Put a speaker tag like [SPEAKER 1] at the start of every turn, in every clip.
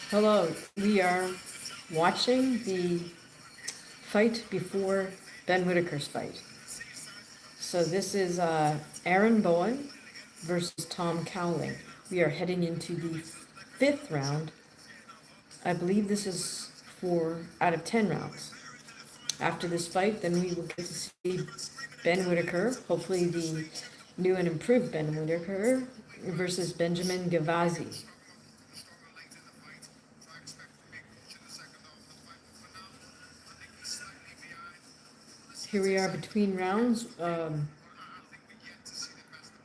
[SPEAKER 1] Hello, we are watching the fight before Ben Whittaker's fight. So this is Aaron Bowen versus Tom Cowling. We are heading into the fifth round. I believe this is 4 out of 10 rounds. After this fight, then we will get to see Ben Whittaker, hopefully the new and improved Ben Whittaker, versus Benjamin Gavazzi. Here we are between rounds.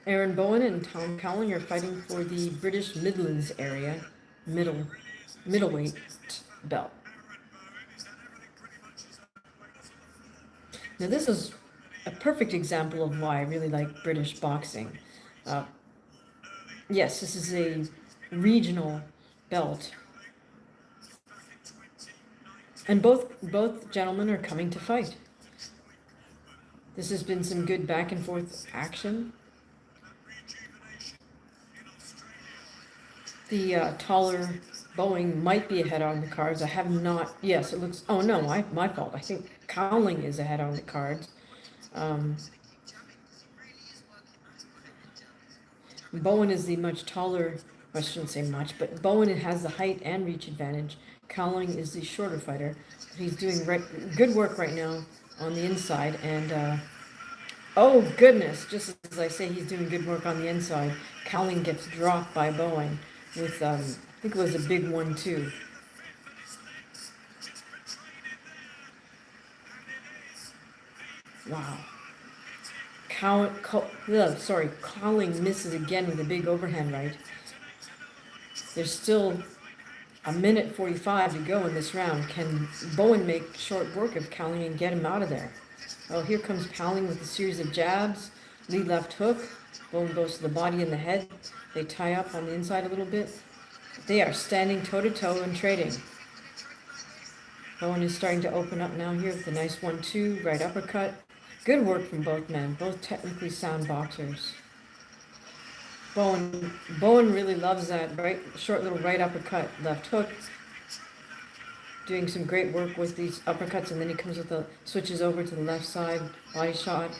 [SPEAKER 1] Aaron Bowen and Tom Cowling are fighting for the British Midlands area, middleweight belt. Now this is a perfect example of why I really like British boxing. Yes, this is a regional belt, and both gentlemen are coming to fight. This has been some good back and forth action. The taller Boeing might be ahead on the cards. I have not. Yes, it looks. Oh no, my fault. I think Cowling is ahead on the cards. Bowen is the much taller. I shouldn't say much, but Bowen has the height and reach advantage. Cowling is the shorter fighter. He's doing good work right now on the inside, and oh goodness, just as I say he's doing good work on the inside, Cowling gets dropped by Bowen with, I think it was a big 1-2. Wow. Cowling misses again with a big overhand right. There's still a minute 45 to go in this round. Can Bowen make short work of Cowling and get him out of there? Oh, here comes Cowling with a series of jabs. Lead left hook. Bowen goes to the body and the head. They tie up on the inside a little bit. They are standing toe-to-toe and trading. Bowen is starting to open up now here with a nice 1-2, right uppercut. Good work from both men, both technically sound boxers. Bowen really loves that short little right uppercut, left hook. Doing some great work with these uppercuts, and then he comes with switches over to the left side, body shot.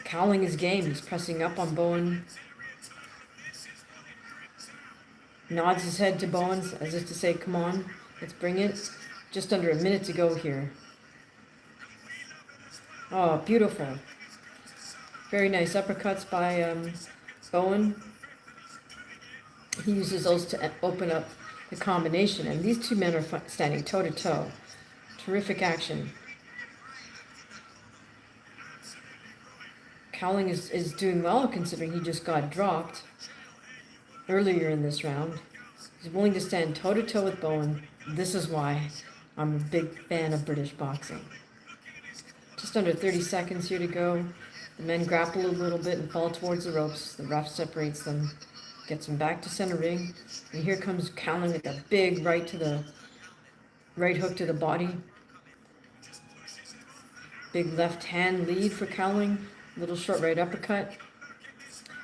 [SPEAKER 1] Cowling his game, he's pressing up on Bowen. Nods his head to Bowen as if to say, come on, let's bring it. Just under a minute to go here. Oh, beautiful. Very nice uppercuts by Bowen. He uses those to open up the combination, and these two men are standing toe-to-toe. Terrific action. Cowling is doing well considering he just got dropped earlier in this round. He's willing to stand toe-to-toe with Bowen. This is why I'm a big fan of British boxing. Just under 30 seconds here to go. The men grapple a little bit and fall towards the ropes. The ref separates them, gets them back to center ring. And here comes Cowling with a big right hook to the body. Big left hand lead for Cowling. Little short right uppercut.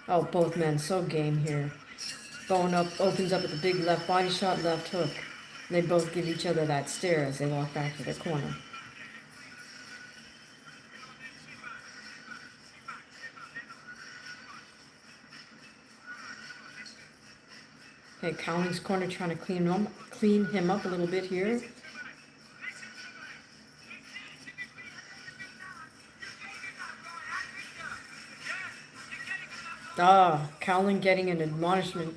[SPEAKER 1] Oh, both men so game here. Bowen opens up with a big left body shot, left hook. And they both give each other that stare as they walk back to their corner. Okay, Cowling's corner trying to clean him up a little bit here. Cowling getting an admonishing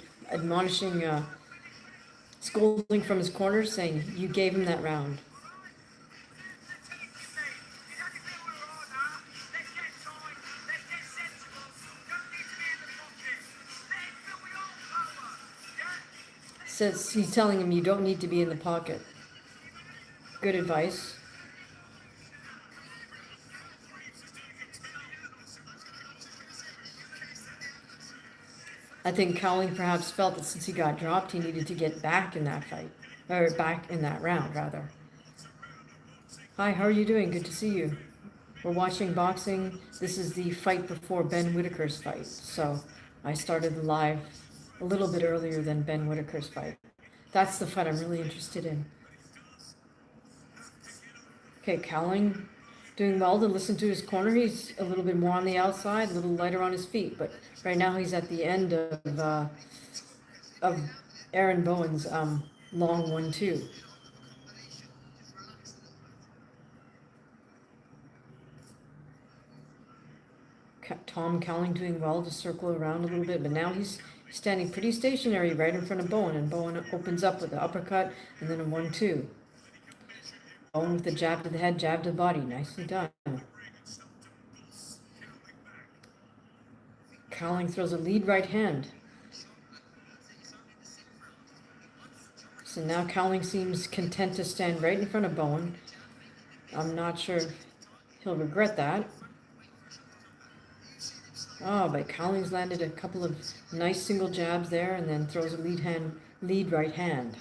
[SPEAKER 1] scolding from his corner, saying, you gave him that round. Says he's telling him you don't need to be in the pocket. Good advice. I think Cowling perhaps felt that since he got dropped, he needed to get back in that fight, or back in that round, rather. Hi, how are you doing? Good to see you. We're watching boxing. This is the fight before Ben Whittaker's fight. So I started live a little bit earlier than Ben Whittaker's fight. That's the fight I'm really interested in. Okay, Cowling doing well to listen to his corner. He's a little bit more on the outside, a little lighter on his feet, but right now he's at the end of Aaron Bowen's long 1-2. Tom Cowling doing well to circle around a little bit, but now he's standing pretty stationary right in front of Bowen, and Bowen opens up with an uppercut and then a 1-2. Bowen with the jab to the head, jab to the body. Nicely done. Cowling throws a lead right hand. So now Cowling seems content to stand right in front of Bowen. I'm not sure he'll regret that. Oh, but Cowling's landed a couple of nice single jabs there and then throws a lead right hand.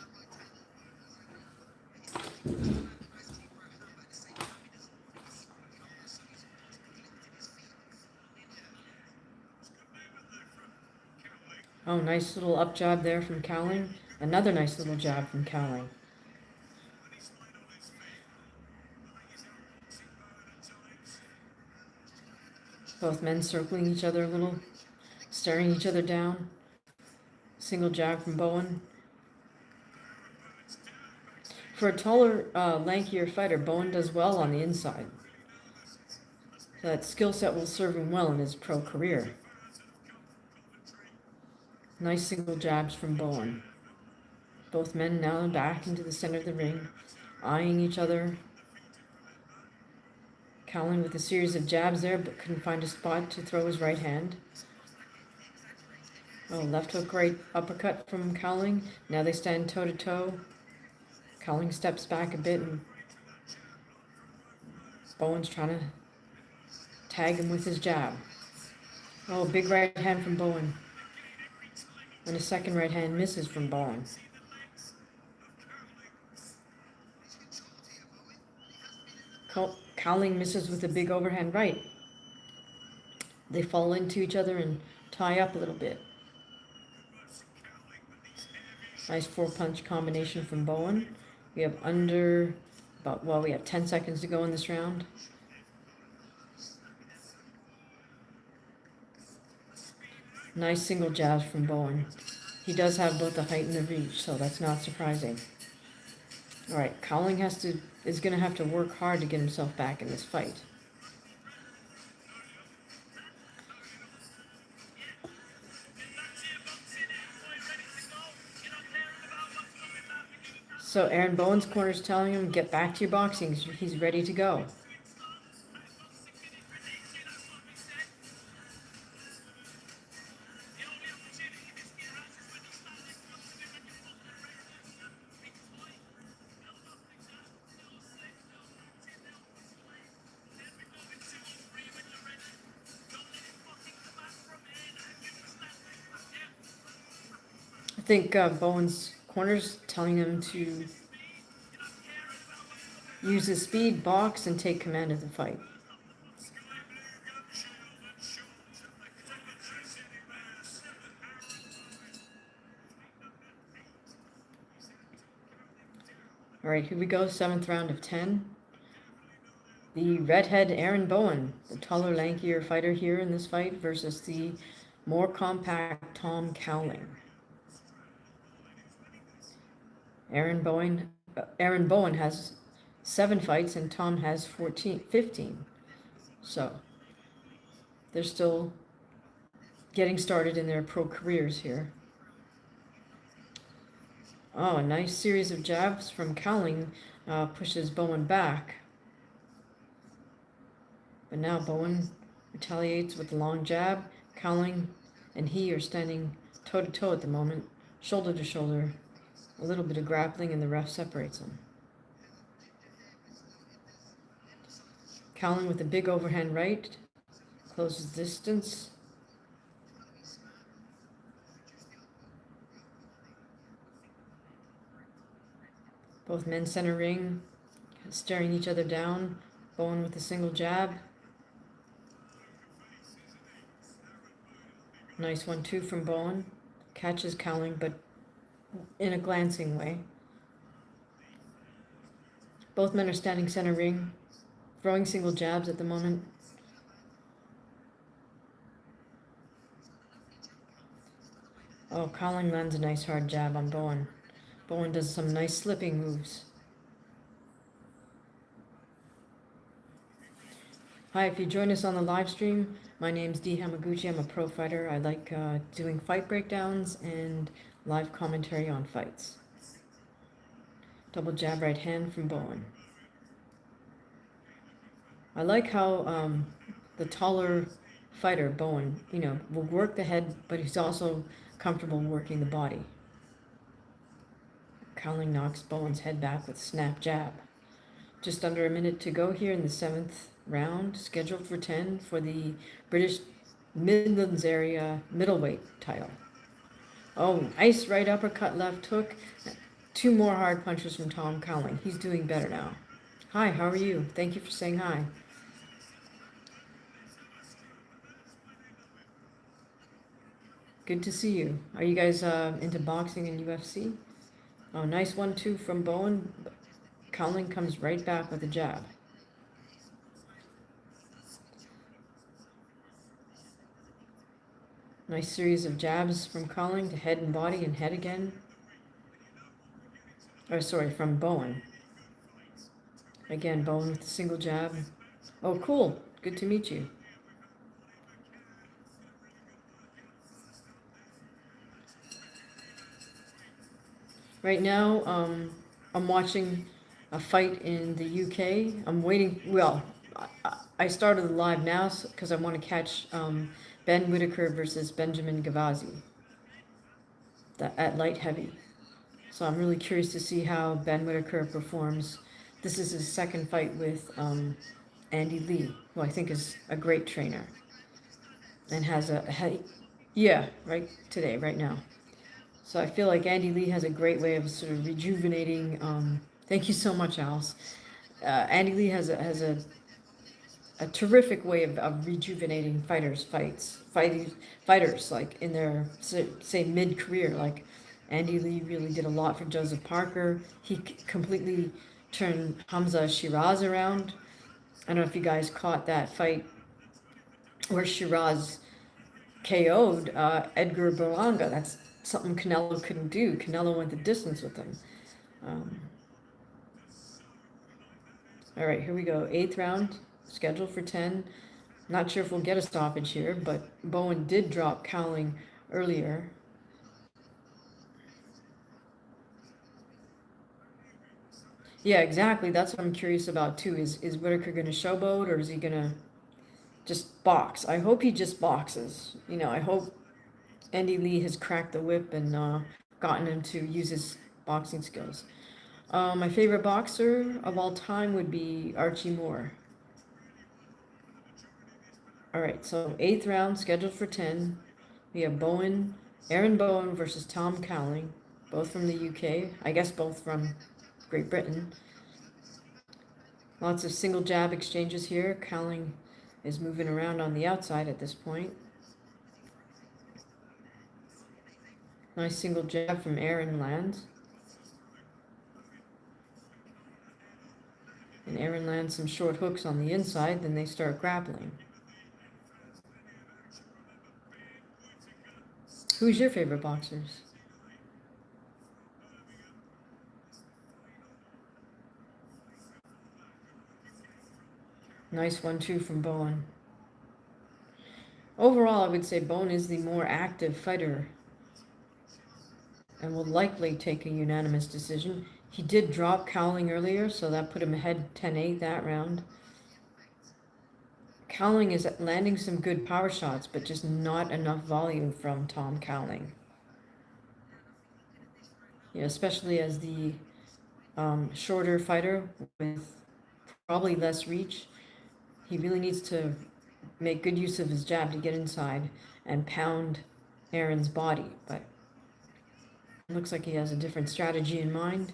[SPEAKER 1] Oh, nice little up jab there from Cowling. Another nice little jab from Cowling. Both men circling each other a little, staring each other down. Single jab from Bowen. For a taller, lankier fighter, Bowen does well on the inside. So that skill set will serve him well in his pro career. Nice single jabs from Bowen. Both men now back into the center of the ring, eyeing each other. Cowling with a series of jabs there, but couldn't find a spot to throw his right hand. Oh, left hook, right uppercut from Cowling. Now they stand toe to toe. Cowling steps back a bit, and Bowen's trying to tag him with his jab. Oh, big right hand from Bowen. And a second right hand misses from Bowen. Cowling misses with a big overhand right. They fall into each other and tie up a little bit. Nice 4-punch combination from Bowen. We have we have 10 seconds to go in this round. Nice single jabs from Bowen. He does have both the height and the reach, so that's not surprising. All right, Cowling is going to have to work hard to get himself back in this fight. So Aaron Bowen's corner is telling him, get back to your boxing. He's ready to go. I think Bowen's corner's telling him to use his speed, box, and take command of the fight. All right, here we go, 7th round of 10. The redhead Aaron Bowen, the taller, lankier fighter here in this fight, versus the more compact Tom Cowling. Aaron Bowen has 7 fights and Tom has 15. So they're still getting started in their pro careers here. Oh, a nice series of jabs from Cowling pushes Bowen back. But now Bowen retaliates with a long jab. Cowling and he are standing toe to toe at the moment, shoulder to shoulder. A little bit of grappling and the ref separates them. Cowling with a big overhand right, closes distance. Both men center ring, staring each other down. Bowen with a single jab. Nice 1-2 from Bowen. Catches Cowling, but in a glancing way. Both men are standing center ring, throwing single jabs at the moment. Oh, Cowling lands a nice hard jab on Bowen. Bowen does some nice slipping moves. Hi, if you join us on the live stream, my name's Hamaguchi. I'm a pro fighter. I like doing fight breakdowns and live commentary on fights. Double jab right hand from Bowen. I like how the taller fighter, Bowen, will work the head, but he's also comfortable working the body. Cowling knocks Bowen's head back with snap jab. Just under a minute to go here in the 7th round, scheduled for 10 for the British Midlands area middleweight title. Oh, nice right uppercut, left hook. 2 more hard punches from Tom Cowling. He's doing better now. Hi, how are you? Thank you for saying hi. Good to see you. Are you guys into boxing and UFC? Oh, nice 1-2 from Bowen. Cowling comes right back with a jab. Nice series of jabs from Cowling to head and body and head again. Or sorry, from Bowen. Again, Bowen with a single jab. Oh, cool. Good to meet you. Right now, I'm watching a fight in the UK. I'm waiting. Well, I started the live now because I want to catch Ben Whittaker versus Benjamin Gavazzi at light heavy. So I'm really curious to see how Ben Whittaker performs. This is his second fight with Andy Lee, who I think is a great trainer and has right now. So I feel like Andy Lee has a great way of sort of rejuvenating. Thank you so much, Alice. Andy Lee has a terrific way of rejuvenating fighters like in their say mid-career. Like Andy Lee really did a lot for Joseph Parker. He completely turned Hamza Shiraz around. I don't know if you guys caught that fight where Shiraz KO'd Edgar Berlanga. That's something Canelo couldn't do. Canelo went the distance with him. All right, here we go. 8th round, scheduled for 10. Not sure if we'll get a stoppage here, but Bowen did drop Cowling earlier. Yeah, exactly. That's what I'm curious about too. Is Whittaker going to showboat, or is he going to just box? I hope he just boxes. I hope Andy Lee has cracked the whip and gotten him to use his boxing skills. My favorite boxer of all time would be Archie Moore. All right, so 8th round, scheduled for 10. We have Aaron Bowen versus Tom Cowling, both from the UK. I guess both from Great Britain. Lots of single jab exchanges here. Cowling is moving around on the outside at this point. Nice single jab from Aaron lands. And Aaron lands some short hooks on the inside, then they start grappling. Who's your favorite boxers? Nice 1-2 from Bowen. Overall, I would say Bowen is the more active fighter and will likely take a unanimous decision. He did drop Cowling earlier, so that put him ahead 10-8 that round. Cowling is landing some good power shots, but just not enough volume from Tom Cowling. Especially as the shorter fighter with probably less reach. He really needs to make good use of his jab to get inside and pound Aaron's body, but it looks like he has a different strategy in mind.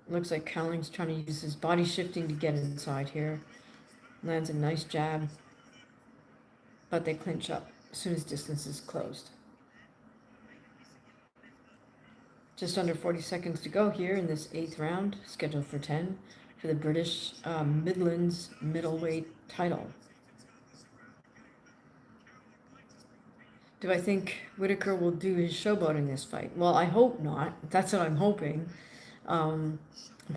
[SPEAKER 1] Looks like Cowling's trying to use his body shifting to get inside here. Lands a nice jab. but they clinch up as soon as distance is closed. Just under 40 seconds to go here in this 8th round, scheduled for 10, for the British Midlands middleweight title. Do I think Whittaker will do his showboat in this fight? Well, I hope not. That's what I'm hoping. I'm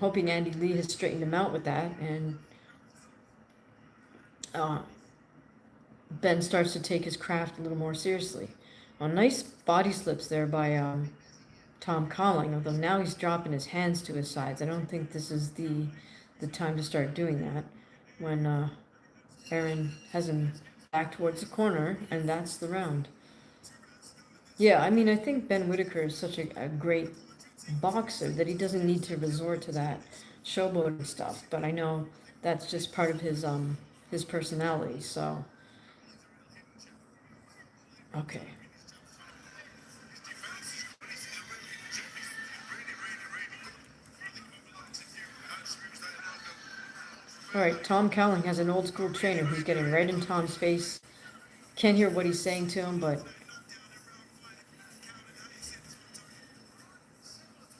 [SPEAKER 1] hoping Andy Lee has straightened him out with that, and Ben starts to take his craft a little more seriously. Well, nice body slips there by Tom Colling, although now he's dropping his hands to his sides. I don't think this is the time to start doing that when Aaron has him back towards the corner, and that's the round. Yeah, I mean, I think Ben Whittaker is such a great boxer that he doesn't need to resort to that showboating stuff, but I know that's just part of his personality, so okay. All right, Tom Cowling has an old school trainer who's getting right in Tom's face. Can't hear what he's saying to him, but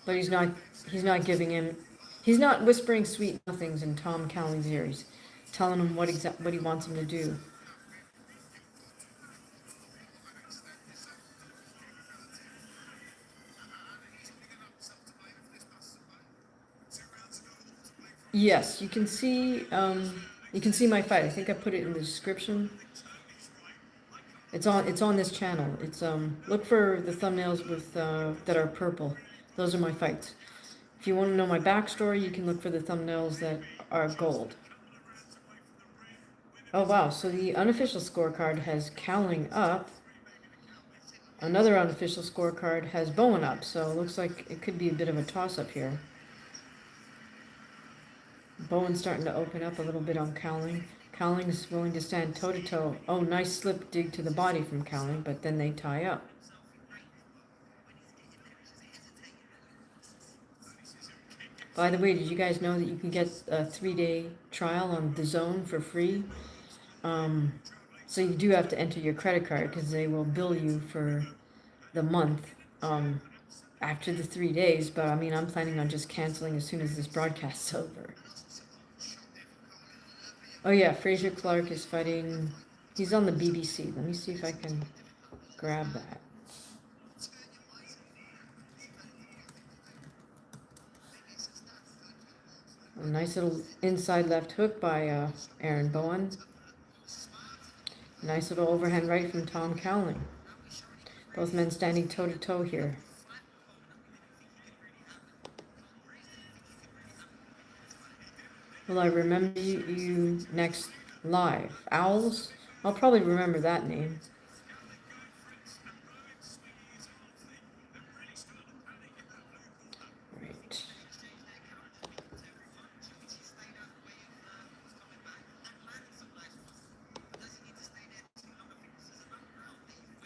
[SPEAKER 1] he's not giving him, he's not whispering sweet nothings in Tom Cowling's ear. He's telling him what he wants him to do. Yes, you can see my fight. I think I put it in the description. It's on this channel. It's look for the thumbnails with that are purple. Those are my fights. If you want to know my backstory, you can look for the thumbnails that are gold. Oh wow, so the unofficial scorecard has Cowling up. Another unofficial scorecard has Bowen up, so it looks like it could be a bit of a toss-up here. Bowen's starting to open up a little bit on Cowling. Cowling's willing to stand toe-to-toe. Oh, nice slip dig to the body from Cowling, but then they tie up. By the way, did you guys know that you can get a 3-day trial on DAZN for free? So you do have to enter your credit card because they will bill you for the month after the 3 days. But I mean, I'm planning on just canceling as soon as this broadcast's over. Oh yeah, Fraser Clark is fighting. He's on the BBC. Let me see if I can grab that. A nice little inside left hook by Aaron Bowen. Nice little overhand right from Tom Cowling. Both men standing toe-to-toe here. Will I remember you next live? Owls? I'll probably remember that name. Right.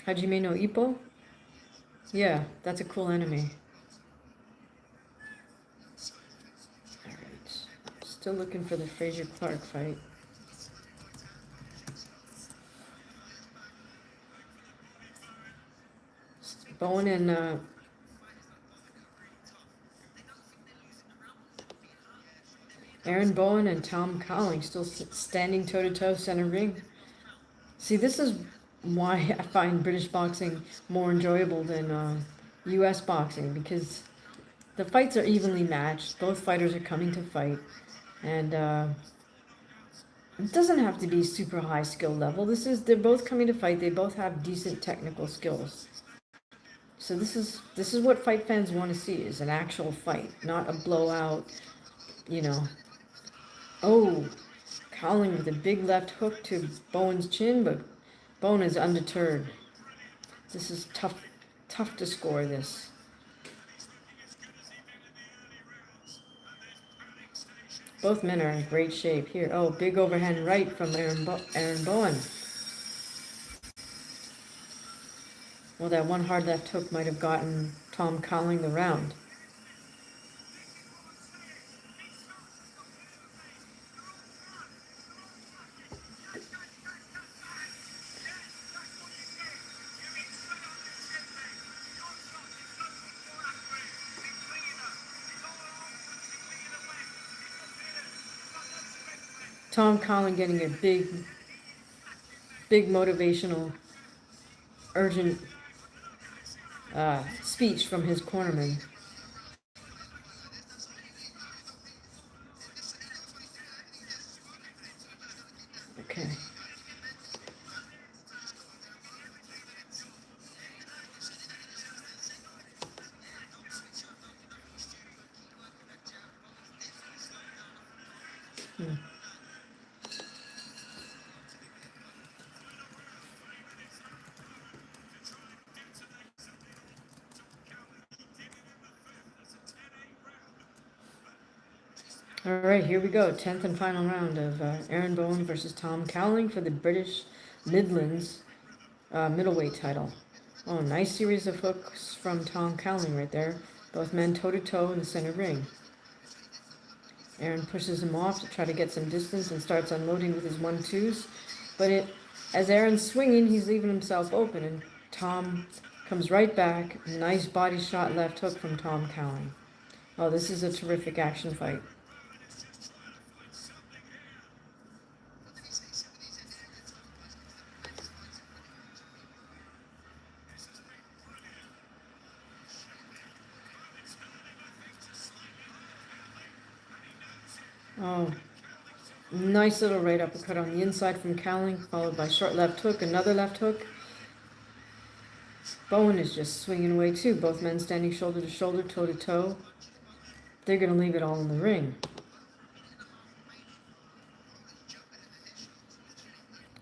[SPEAKER 1] Hajime no Ippo? Yeah, that's a cool enemy. Still looking for the Fraser Clark fight. Bowen and Aaron Bowen and Tom Cowling still standing toe-to-toe center ring. See, this is why I find British boxing more enjoyable than U.S. boxing, because the fights are evenly matched. Both fighters are coming to fight. And it doesn't have to be super high skill level. They're both coming to fight. They both have decent technical skills. So this is what fight fans want to see, is an actual fight, not a blowout, you know. Oh, Cowling with a big left hook to Bowen's chin, but Bowen is undeterred. This is tough to score this. Both men are in great shape here. Oh, big overhand right from Aaron Bowen. Well, that one hard left hook might have gotten Tom Cowling the round. Tom Collin getting a big motivational, urgent speech from his cornerman. Okay. All right, here we go. 10th and final round of Aaron Bowen versus Tom Cowling for the British Midlands middleweight title. Oh, nice series of hooks from Tom Cowling right there. Both men toe-to-toe in the center ring. Aaron pushes him off to try to get some distance and starts unloading with his 1-2s. But as Aaron's swinging, he's leaving himself open, and Tom comes right back. Nice body shot left hook from Tom Cowling. Oh, this is a terrific action fight. Oh, nice little right uppercut on the inside from Cowling, followed by short left hook, another left hook. Bowen is just swinging away too. Both men standing shoulder to shoulder, toe to toe. They're going to leave it all in the ring.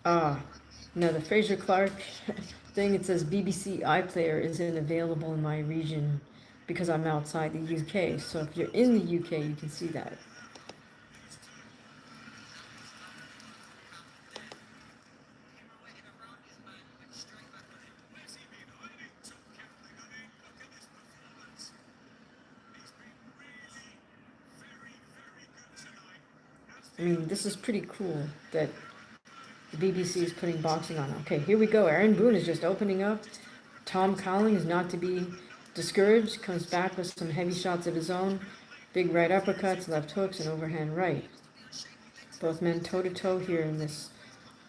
[SPEAKER 1] Now the Fraser Clark thing, it says BBC iPlayer isn't available in my region because I'm outside the UK. So if you're in the UK, you can see that. I mean, this is pretty cool that the BBC is putting boxing on. Okay, here we go. Aaron Boone is just opening up. Tom Cowling is not to be discouraged. Comes back with some heavy shots of his own. Big right uppercuts, left hooks, and overhand right. Both men toe-to-toe here in this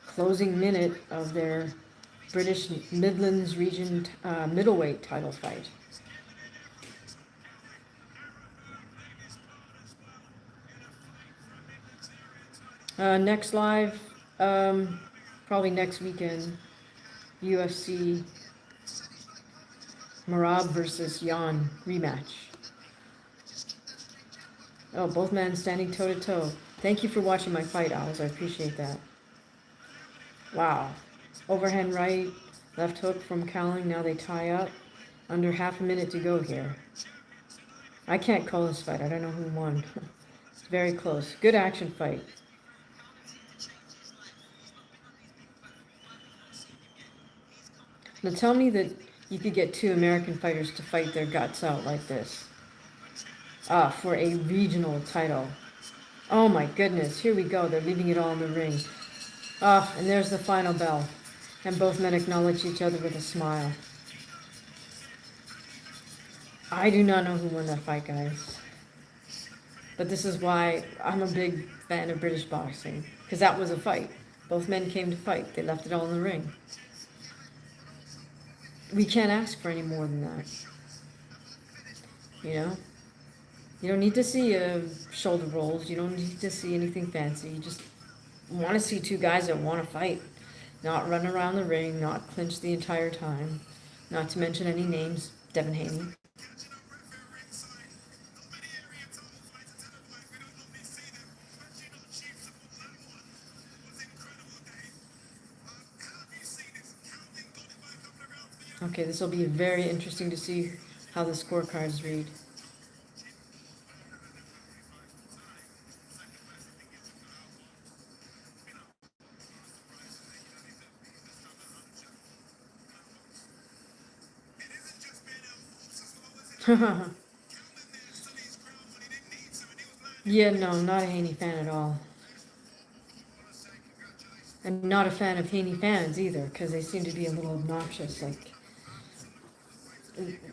[SPEAKER 1] closing minute of their British Midlands region middleweight title fight. Next live, probably next weekend, UFC Marab versus Yan rematch. Oh, both men standing toe-to-toe. Thank you for watching my fight, Owls. I appreciate that. Wow. Overhand right, left hook from Cowling. Now they tie up. Under half a minute to go here. I can't call this fight. I don't know who won. It's very close. Good action fight. Now tell me that you could get two American fighters to fight their guts out like this. For a regional title. Oh my goodness, here we go. They're leaving it all in the ring. And there's the final bell. And both men acknowledge each other with a smile. I do not know who won that fight, guys. But this is why I'm a big fan of British boxing. Because that was a fight. Both men came to fight. They left it all in the ring. We can't ask for any more than that. You know? You don't need to see shoulder rolls. You don't need to see anything fancy. You just want to see two guys that want to fight. Not run around the ring, not clinch the entire time. Not to mention any names. Devin Haney. Okay, this will be very interesting to see how the scorecards read. Yeah, no, not a Haney fan at all. And not a fan of Haney fans either, because they seem to be a little obnoxious. Like,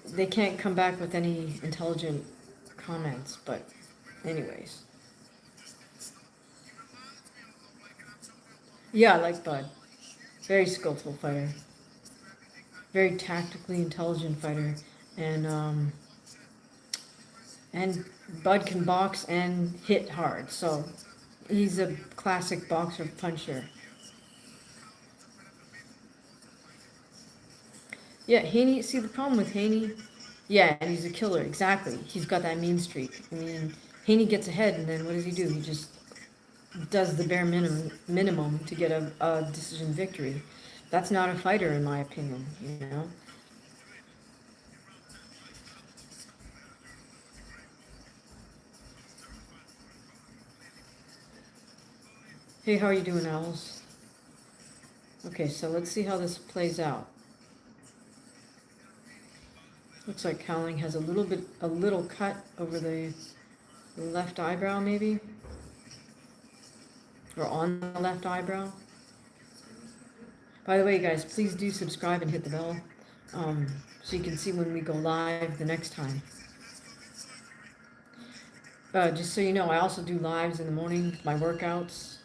[SPEAKER 1] they can't come back with any intelligent comments, but anyways. Yeah, I like Bud. Very skillful fighter. Very tactically intelligent fighter. And and Bud can box and hit hard. So he's a classic boxer puncher. Yeah, Haney. See the problem with Haney? Yeah, and he's a killer. Exactly. He's got that mean streak. I mean, Haney gets ahead, and then what does he do? He just does the bare minimum to get a decision victory. That's not a fighter, in my opinion. You know. Hey, how are you doing, Alice? Okay, so let's see how this plays out. Looks like Cowling has a little cut over the left eyebrow, maybe, or on the left eyebrow. By the way, guys, please do subscribe and hit the bell, so you can see when we go live the next time. Just so you know, I also do lives in the morning, my workouts.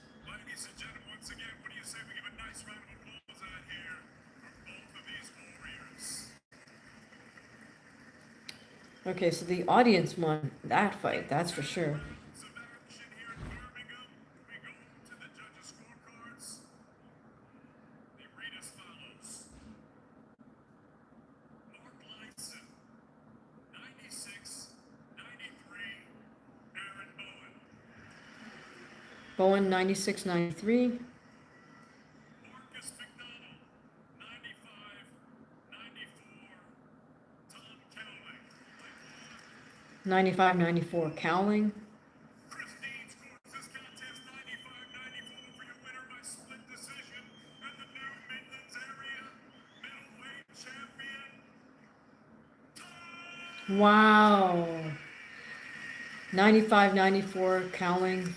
[SPEAKER 1] Okay, so the audience won that fight, that's for sure. Bowen 96-93. 95-94 Cowling. Wow. 95-94 Cowling.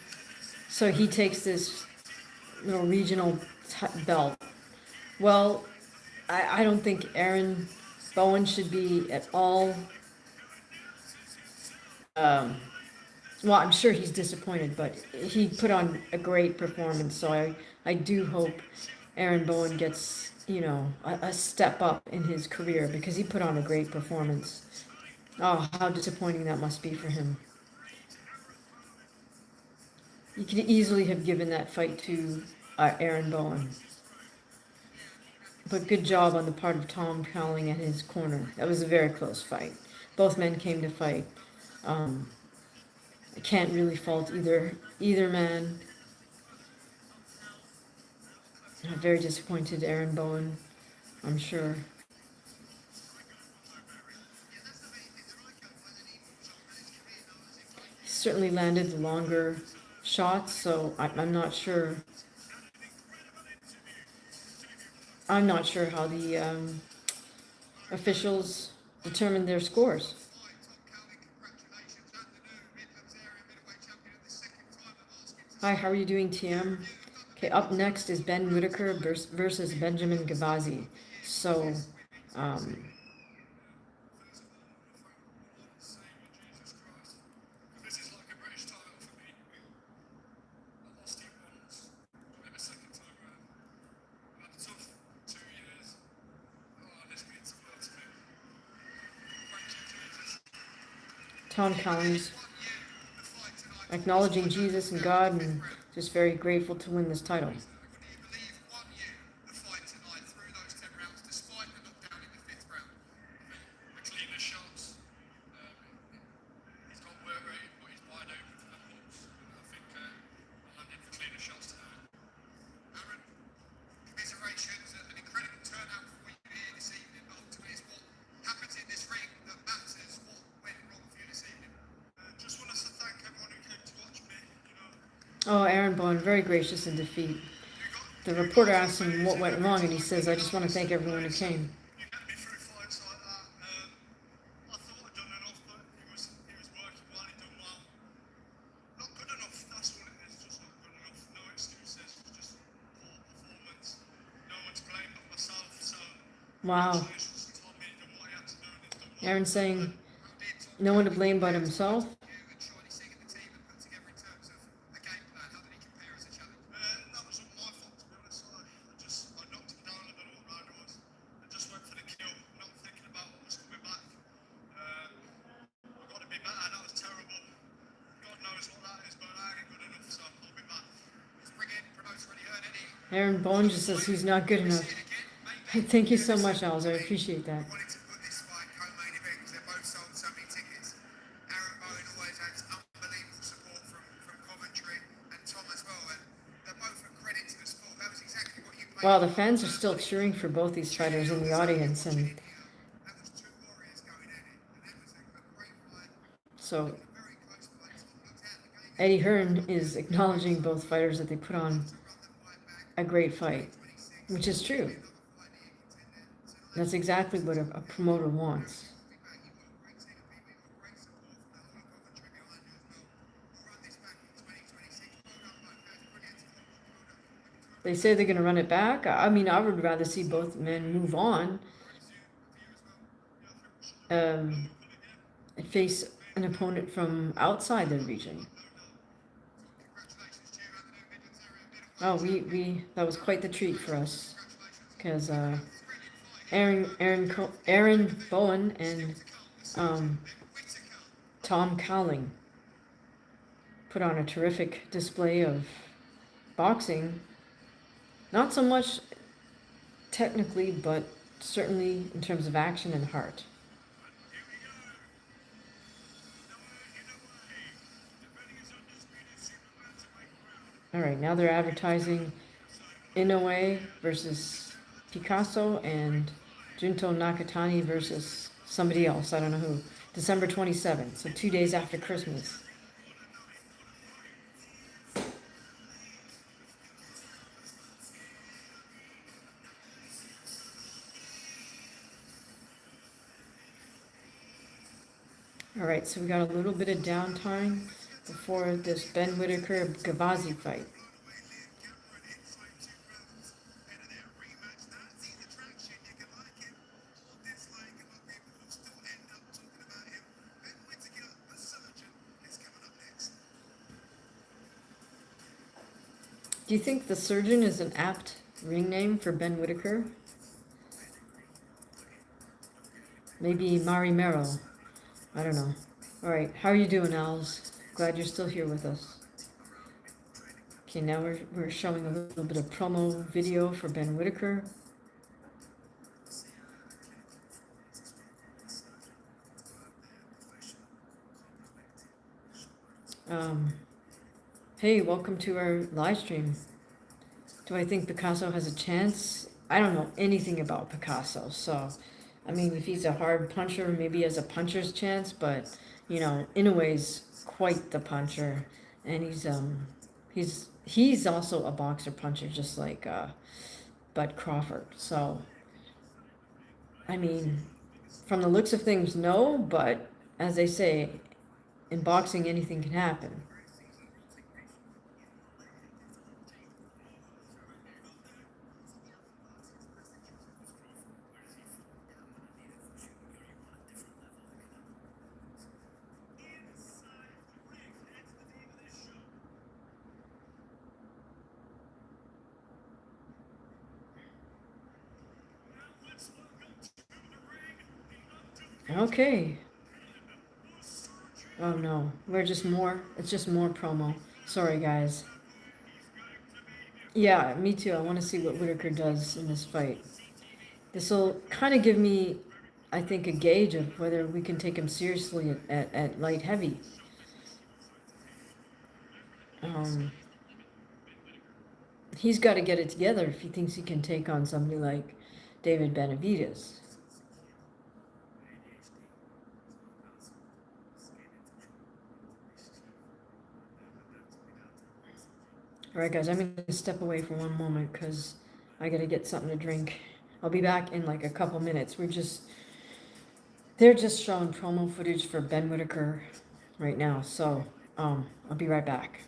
[SPEAKER 1] So he takes this little regional belt. Well, I don't think Aaron Bowen should be at all. Well, I'm sure he's disappointed, but he put on a great performance. So I do hope Aaron Bowen gets, a step up in his career because he put on a great performance. Oh, how disappointing that must be for him. You could easily have given that fight to Aaron Bowen. But good job on the part of Tom Cowling at his corner. That was a very close fight. Both men came to fight. I can't really fault either man. I'm very disappointed, Aaron Bowen, I'm sure. He certainly landed the longer shots, so I'm not sure. I'm not sure how the officials determined their scores. Hi, how are you doing, TM? Okay, up next is Ben Whittaker versus Benjamin Gavazzi. So, Tom Collins acknowledging Jesus and God and just very grateful to win this title. Oh, Aaron Bowen, very gracious in defeat. The reporter asked him what went wrong, and he says, I just want to thank everyone who came. Wow. Aaron saying no one to blame but himself. Aaron Bowen just says he's not good enough. Thank you so much, Al's. I appreciate that. Wow, the fans are still cheering for both these fighters in the audience, and so Eddie Hearn is acknowledging both fighters that they put on a great fight, which is true. That's exactly what a promoter wants. They say they're going to run it back. I mean, I would rather see both men move on and face an opponent from outside their region. Oh, that was quite the treat for us, because Aaron Bowen and Tom Cowling put on a terrific display of boxing. Not so much technically, but certainly in terms of action and heart. All right, now they're advertising Inoue versus Picasso and Junto Nakatani versus somebody else. I don't know who. December 27th, so 2 days after Christmas. All right, so we got a little bit of downtime before this Ben Whittaker Gavazzi fight. Do you think the Surgeon is an apt ring name for Ben Whittaker? Maybe Mari Merrill. I don't know. All right, how are you doing, Als? Glad you're still here with us. Okay, now we're showing a little bit of promo video for Ben Whittaker. Hey, welcome to our live stream. Do I think Picasso has a chance? I don't know anything about Picasso, so I mean, if he's a hard puncher, maybe he has a puncher's chance, but you know, Inoue's quite the puncher, and he's also a boxer puncher, just like Bud Crawford. So, I mean, from the looks of things, no, but as they say, in boxing, anything can happen. Okay. Oh no, it's just more promo. Sorry, guys. Yeah, me too. I want to see what Whittaker does in this fight. This will kind of give me, I think, a gauge of whether we can take him seriously at light heavy. He's got to get it together if he thinks he can take on somebody like David Benavidez. All right, guys, I'm going to step away for one moment because I got to get something to drink. I'll be back in like a couple minutes. They're just showing promo footage for Ben Whittaker right now, so I'll be right back.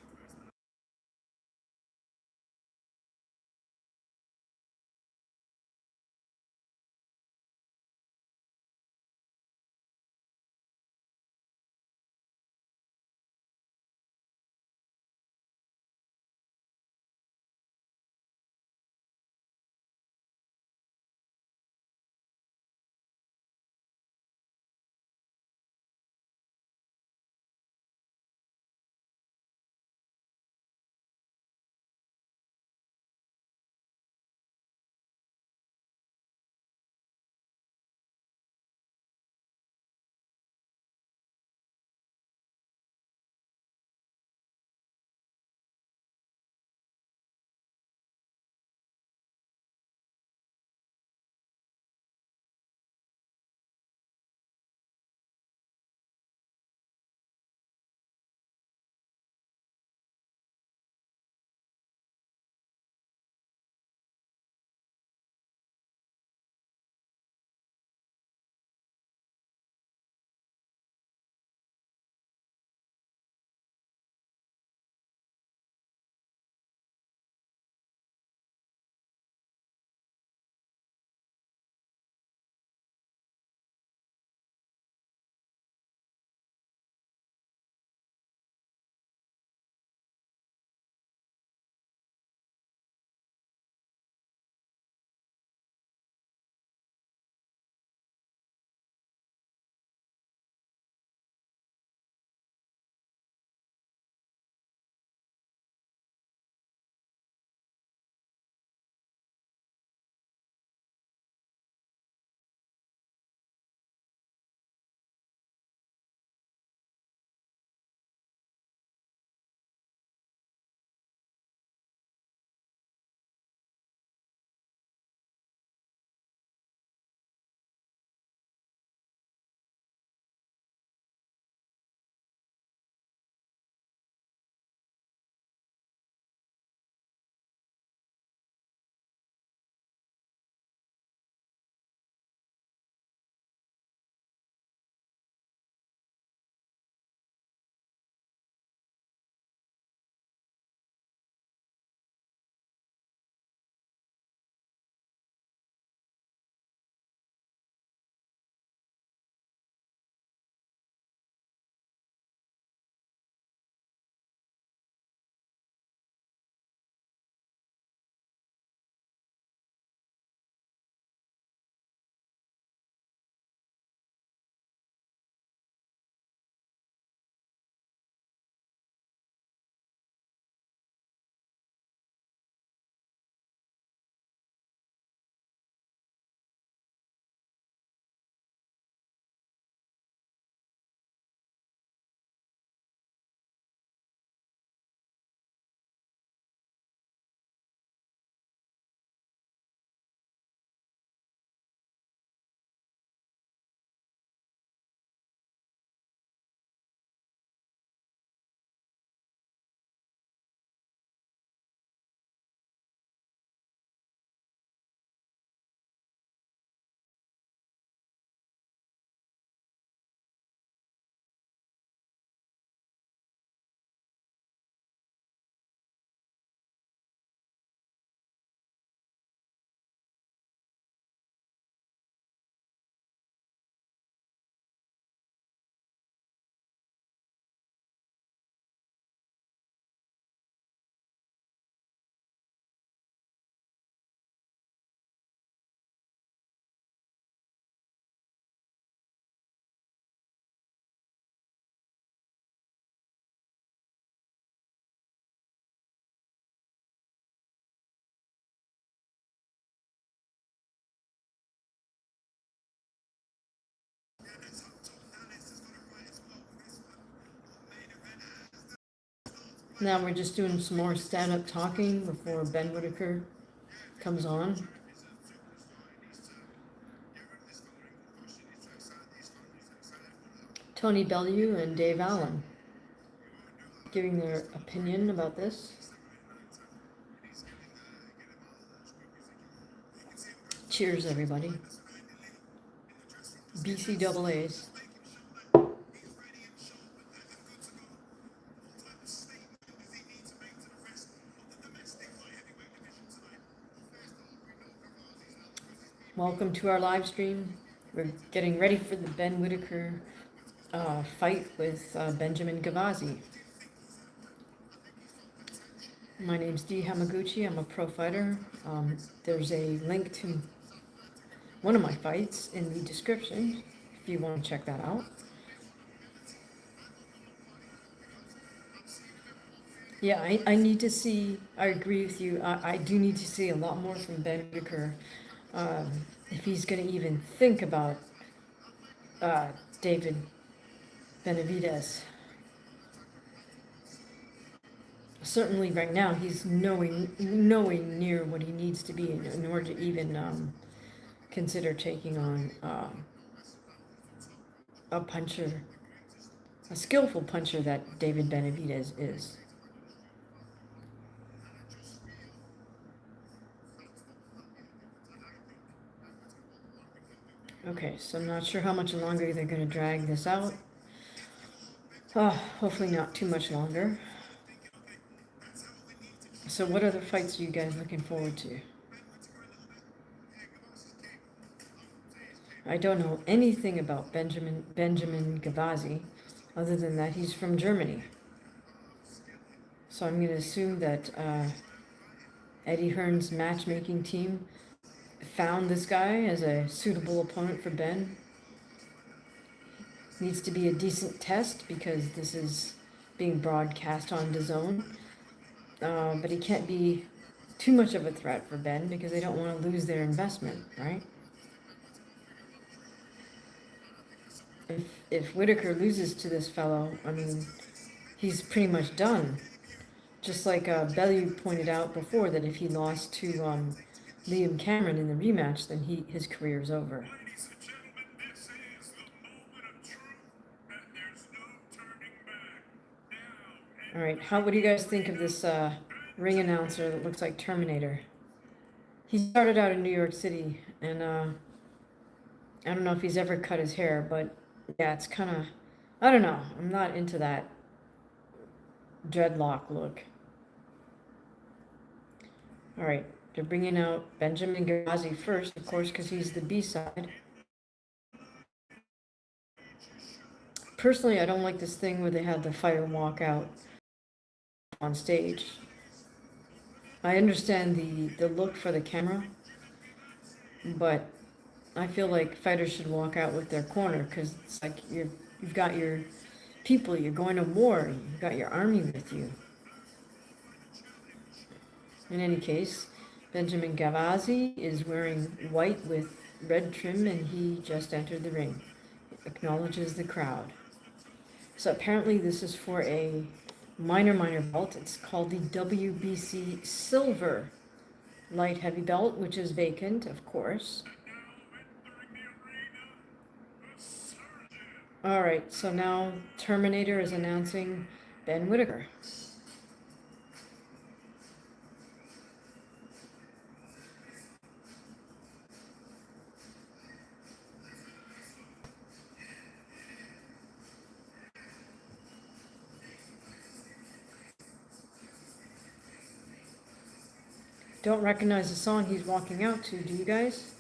[SPEAKER 1] Now we're just doing some more stand-up talking before Ben Whittaker comes on. Tony Bellew and Dave Allen giving their opinion about this. Cheers, everybody. BCAAs. Welcome to our live stream. We're getting ready for the Ben Whittaker fight with Benjamin Gavazzi. My name's Dee Hamaguchi. I'm a pro fighter. There's a link to one of my fights in the description if you want to check that out. Yeah, I need to see, I agree with you. I do need to see a lot more from Ben Whittaker if he's going to even think about David Benavidez. Certainly right now he's nowhere near what he needs to be in order to even consider taking on a puncher, a skillful puncher that David Benavidez is. Okay, so I'm not sure how much longer they're going to drag this out. Hopefully not too much longer. So what other fights are you guys looking forward to? I don't know anything about Benjamin Gavazzi, other than that he's from Germany. So I'm going to assume that Eddie Hearn's matchmaking team found this guy as a suitable opponent for Ben. Needs to be a decent test because this is being broadcast on DAZN. But he can't be too much of a threat for Ben because they don't want to lose their investment, right? If Whittaker loses to this fellow, I mean, he's pretty much done. Just like Bellew pointed out before, that if he lost to Liam Cameron in the rematch, then his career is over. All right, what do you guys think of this ring announcer that looks like Terminator? He started out in New York City, and I don't know if he's ever cut his hair, but yeah, it's kind of, I don't know. I'm not into that dreadlock look. All right, they're bringing out Benjamin Gavazzi first, of course, because he's the B-side. Personally, I don't like this thing where they have the fighter walk out on stage. I understand the look for the camera, but I feel like fighters should walk out with their corner, because it's like you've got your people, you're going to war, you've got your army with you. In any case, Benjamin Gavazzi is wearing white with red trim, and he just entered the ring. Acknowledges the crowd. So apparently this is for a minor belt. It's called the WBC Silver Light Heavy Belt, which is vacant, of course. All right, so now Terminator is announcing Ben Whittaker. Don't recognize the song he's walking out to, do you guys?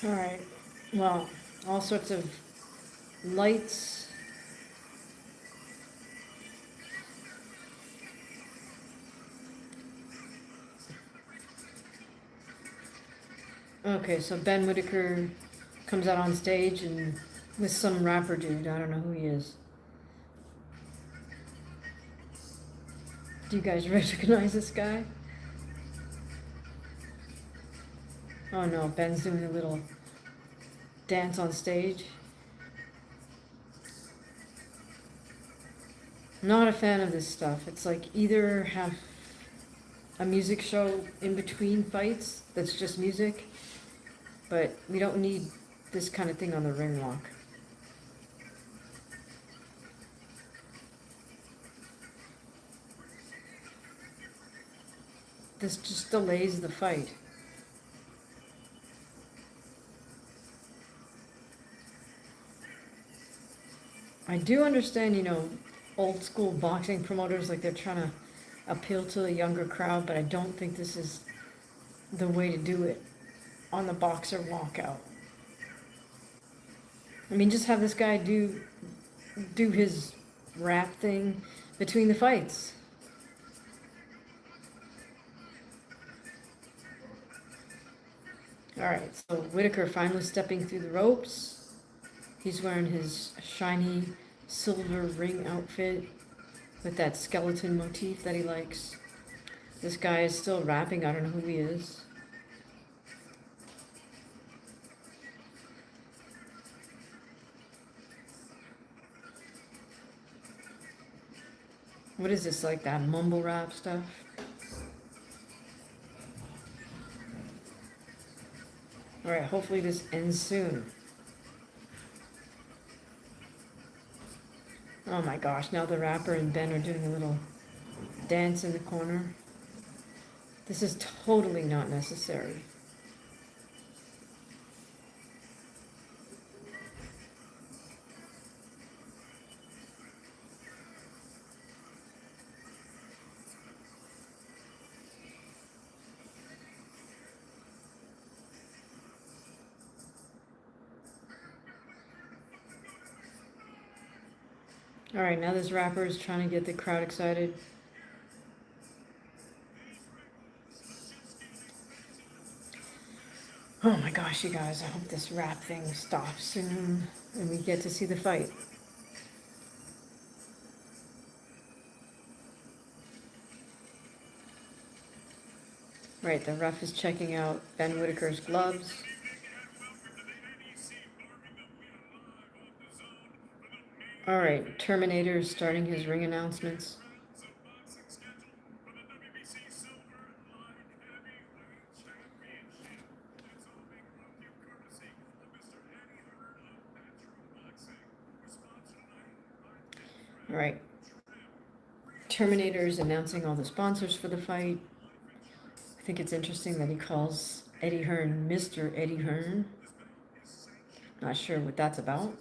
[SPEAKER 1] All right, well, all sorts of lights. Okay, so Ben Whittaker comes out on stage and with some rapper dude. I don't know who he is. Do you guys recognize this guy? Oh no, Ben's doing a little dance on stage. Not a fan of this stuff. It's like either have a music show in between fights that's just music, but we don't need this kind of thing on the ring walk. This just delays the fight. I do understand, old school boxing promoters, like they're trying to appeal to the younger crowd, but I don't think this is the way to do it on the boxer walkout. I mean, just have this guy do his rap thing between the fights. All right, so Whittaker finally stepping through the ropes. He's wearing his shiny silver ring outfit with that skeleton motif that he likes. This guy is still rapping. I don't know who he is. What is this, like that mumble rap stuff? All right, hopefully this ends soon. Oh my gosh, now the rapper and Ben are doing a little dance in the corner. This is totally not necessary. All right, now this rapper is trying to get the crowd excited. Oh my gosh, you guys, I hope this rap thing stops soon and we get to see the fight. Right, the ref is checking out Ben Whittaker's gloves. All right, Terminator is starting his ring announcements. All right, Terminator is announcing all the sponsors for the fight. I think it's interesting that he calls Eddie Hearn Mr. Eddie Hearn. Not sure what that's about.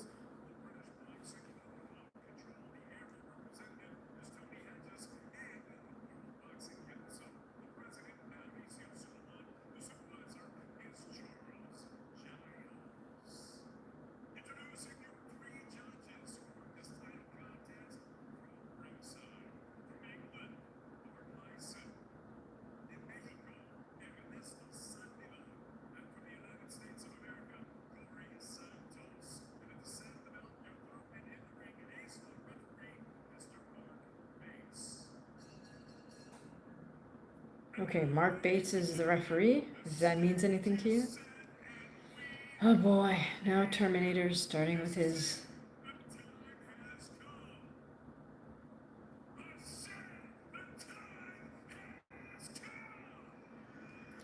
[SPEAKER 1] Okay, Mark Bates is the referee. If that means anything to you? Oh boy, now Terminator's starting with his...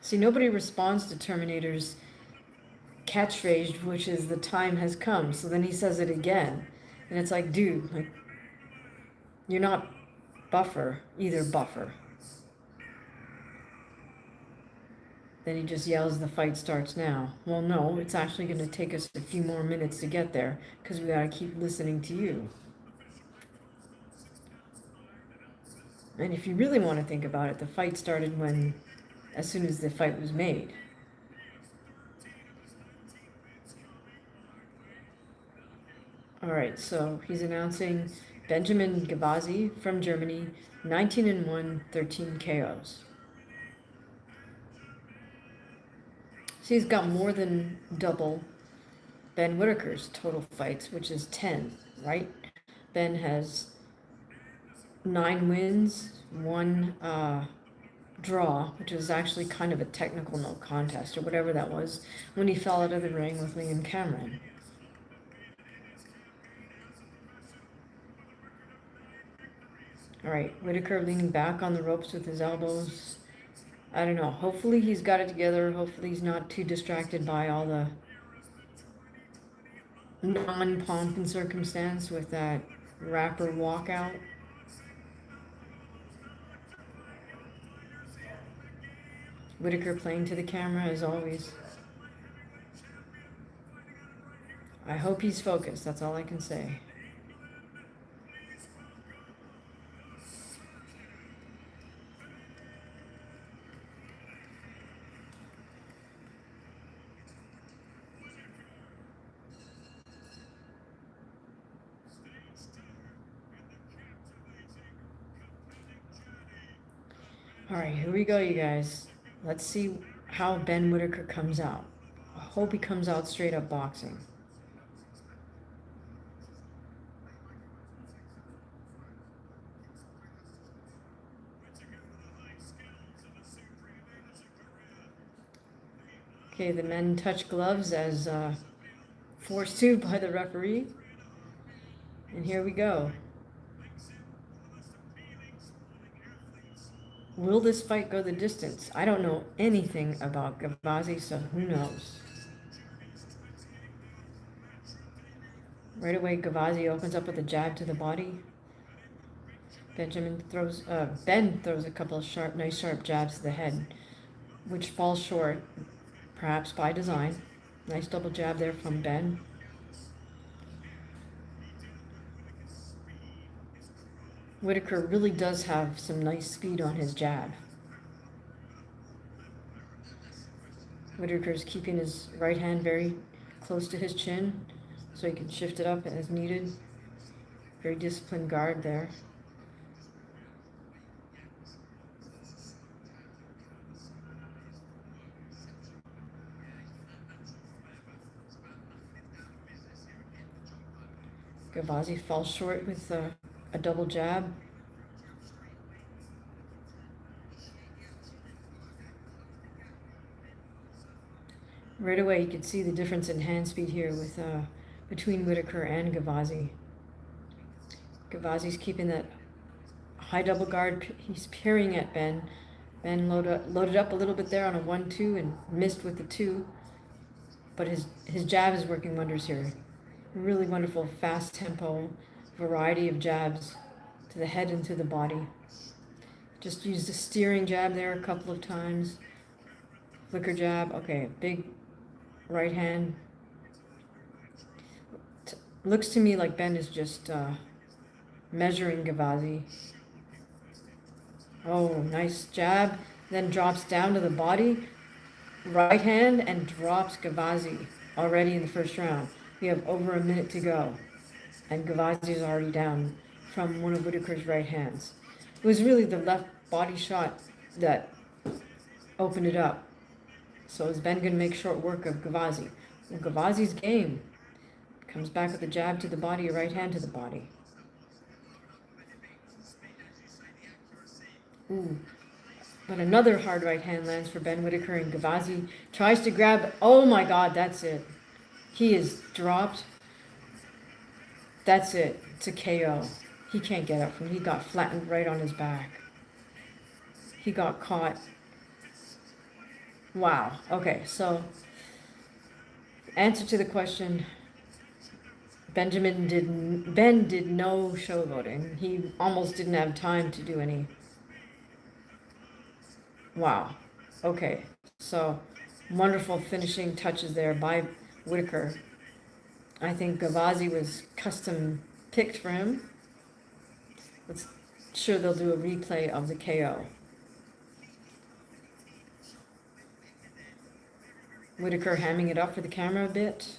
[SPEAKER 1] See, nobody responds to Terminator's catchphrase, which is "the time has come." So then he says it again. And it's like, dude, like, you're not Buffer, either Buffer. Then he just yells, "The fight starts now." Well, no, it's actually going to take us a few more minutes to get there because we got to keep listening to you. And if you really want to think about it, the fight started as soon as the fight was made. All right, so he's announcing Benjamin Gavazzi from Germany, 19-1, 13 KOs. See, he's got more than double Ben Whittaker's total fights, which is 10, right? Ben has 9 wins, 1 draw, which was actually kind of a technical no contest or whatever that was when he fell out of the ring with Liam Cameron. All right, Whittaker leaning back on the ropes with his elbows. I don't know. Hopefully he's got it together. Hopefully he's not too distracted by all the non-pomp and circumstance with that rapper walkout. Whittaker playing to the camera as always. I hope he's focused. That's all I can say. All right, here we go, you guys. Let's see how Ben Whittaker comes out. I hope he comes out straight up boxing. Okay, the men touch gloves as forced to by the referee. And here we go. Will this fight go the distance? I don't know anything about Gavazzi, so who knows? Right away, Gavazzi opens up with a jab to the body. Ben throws a couple of nice sharp jabs to the head, which falls short, perhaps by design. Nice double jab there from Ben. Whittaker really does have some nice speed on his jab. Whittaker's keeping his right hand very close to his chin so he can shift it up as needed. Very disciplined guard there. Gavazzi falls short with a double jab. Right away, you can see the difference in hand speed here with between Whittaker and Gavazzi. Gavazzi's keeping that high double guard. He's parrying at Ben. Ben loaded up a little bit there on a 1-2 and missed with the 2. But his jab is working wonders here. Really wonderful, fast tempo, variety of jabs to the head and to the body. Just used a steering jab there a couple of times. Flicker jab. Okay, big right hand. Looks to me like Ben is just measuring Gavazzi. Oh, nice jab. Then drops down to the body. Right hand and drops Gavazzi already in the first round. We have over a minute to go. And Gavazzi is already down from one of Whittaker's right hands. It was really the left body shot that opened it up. So is Ben going to make short work of Gavazzi? Well, Gavazzi's game. Comes back with a jab to the body, a right hand to the body. Ooh. But another hard right hand lands for Ben Whittaker, and Gavazzi tries to grab. Oh my God, that's it. He is dropped. That's it. It's a KO. He can't get up from it. He got flattened right on his back. He got caught. Wow. Okay, so answer to the question. Ben did no showboating. He almost didn't have time to do any. Wow. Okay, so wonderful finishing touches there by Whittaker. I think Gavazzi was custom picked for him. Let's sure they'll do a replay of the KO. Whittaker hamming it up for the camera a bit.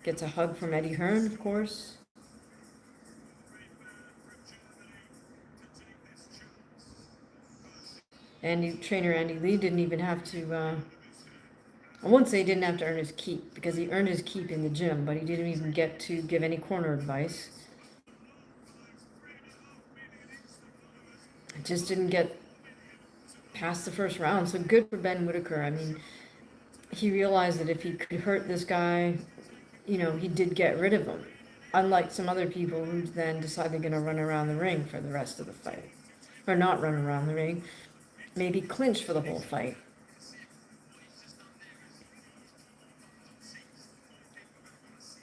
[SPEAKER 1] Gets a hug from Eddie Hearn, of course. Trainer Andy Lee didn't even have to I won't say he didn't have to earn his keep, because he earned his keep in the gym, but he didn't even get to give any corner advice. Just didn't get past the first round. So good for Ben Whittaker. I mean, he realized that if he could hurt this guy, you know, he did get rid of him. Unlike some other people who then decide they're going to run around the ring for the rest of the fight. Or not run around the ring, maybe clinch for the whole fight.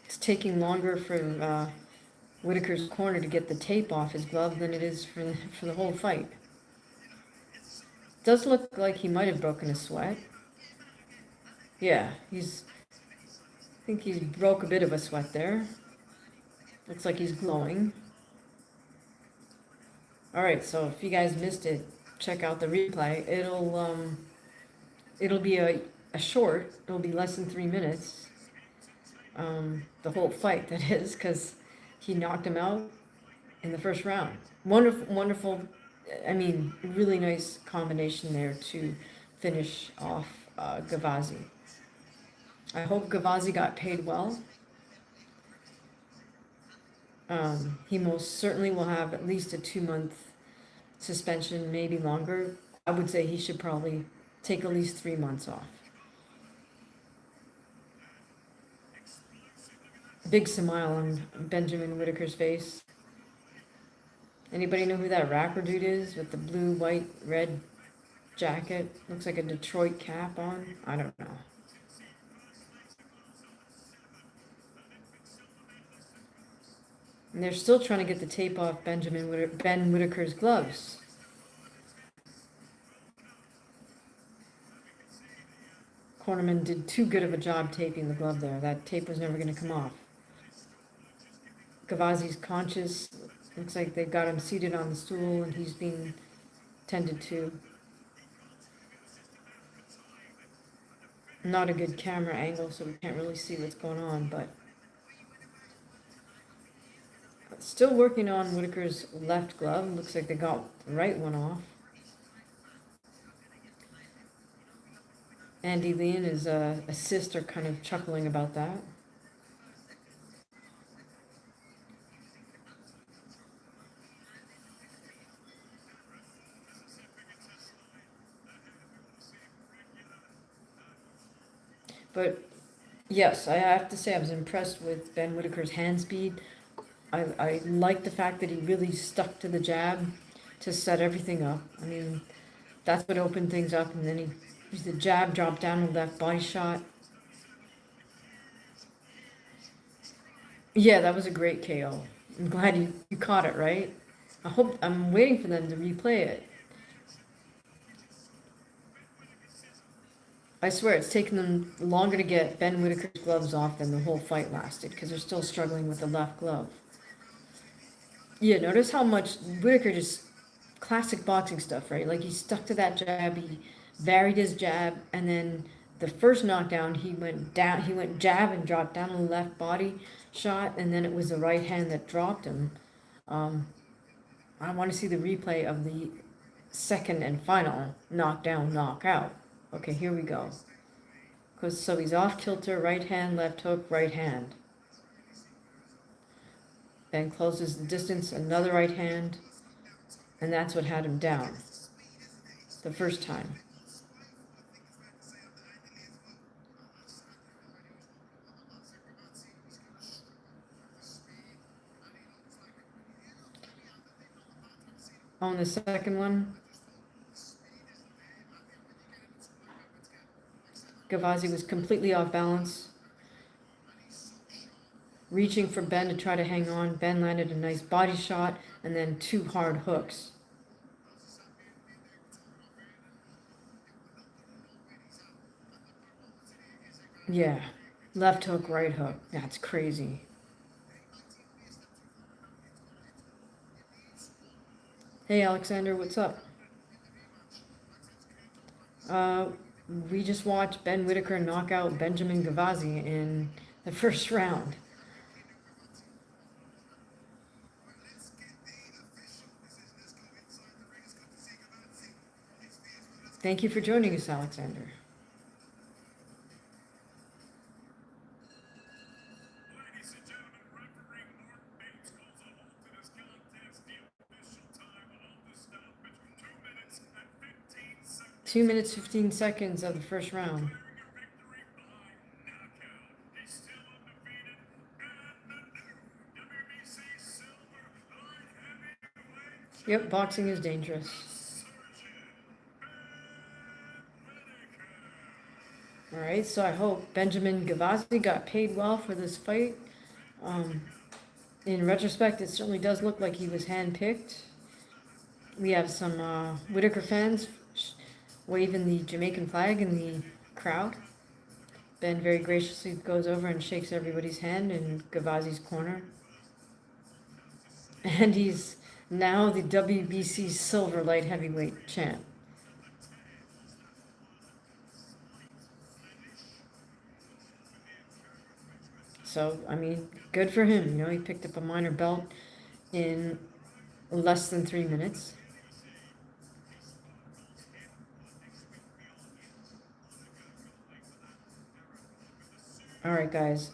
[SPEAKER 1] It's taking longer for Whittaker's corner to get the tape off his glove than it is for the whole fight. Does look like he might have broken a sweat. Yeah, I think he's broke a bit of a sweat there. Looks like he's glowing. Alright, so if you guys missed it, check out the replay. It'll be a short, it'll be less than 3 minutes. The whole fight, that is, because he knocked him out in the first round. Wonderful, I mean, really nice combination there to finish off Gavazzi. I hope Gavazzi got paid well. He most certainly will have at least a 2-month suspension, maybe longer. I would say he should probably take at least 3 months off. Big smile on Benjamin Whittaker's face. Anybody know who that rapper dude is with the blue, white, red jacket? Looks like a Detroit cap on. I don't know. And they're still trying to get the tape off Ben Whittaker's gloves. Cornerman did too good of a job taping the glove there. That tape was never going to come off. Gavazzi's conscious. Looks like they've got him seated on the stool and he's being tended to. Not a good camera angle, so we can't really see what's going on, but still working on Whittaker's left glove. Looks like they got the right one off. Andy Lee and his assist are kind of chuckling about that. But yes, I have to say I was impressed with Ben Whittaker's hand speed. I like the fact that he really stuck to the jab to set everything up. I mean, that's what opened things up, and then he used the jab, dropped down with left body shot. Yeah, that was a great KO. I'm glad you caught it, right? I'm waiting for them to replay it. I swear it's taken them longer to get Ben Whittaker's gloves off than the whole fight lasted, because they're still struggling with the left glove. Yeah, notice how much Whittaker just classic boxing stuff, right? Like he stuck to that jab, he varied his jab, and then the first knockdown he went jab and dropped down on the left body shot, and then it was the right hand that dropped him. I want to see the replay of the second and final knockdown, knockout. Okay, here we go. So he's off kilter, right hand, left hook, right hand. Then closes the distance, another right hand, and that's what had him down the first time. On the second one, Gavazzi was completely off balance, reaching for Ben to try to hang on. Ben landed a nice body shot and then 2 hard hooks. Yeah, left hook, right hook. That's crazy. Hey Alexander, what's up? We just watched Ben Whittaker knock out Benjamin Gavazzi in the first round. Thank you for joining us, Alexander. 2 minutes 15 seconds of the first round. Yep, boxing is dangerous. All right, so I hope Benjamin Gavazzi got paid well for this fight. In retrospect, it certainly does look like he was handpicked. We have some Whittaker fans waving the Jamaican flag in the crowd. Ben very graciously goes over and shakes everybody's hand in Gavazzi's corner. And he's now the WBC silver light heavyweight champ. So, I mean, good for him. You know, he picked up a minor belt in less than 3 minutes. All right, guys.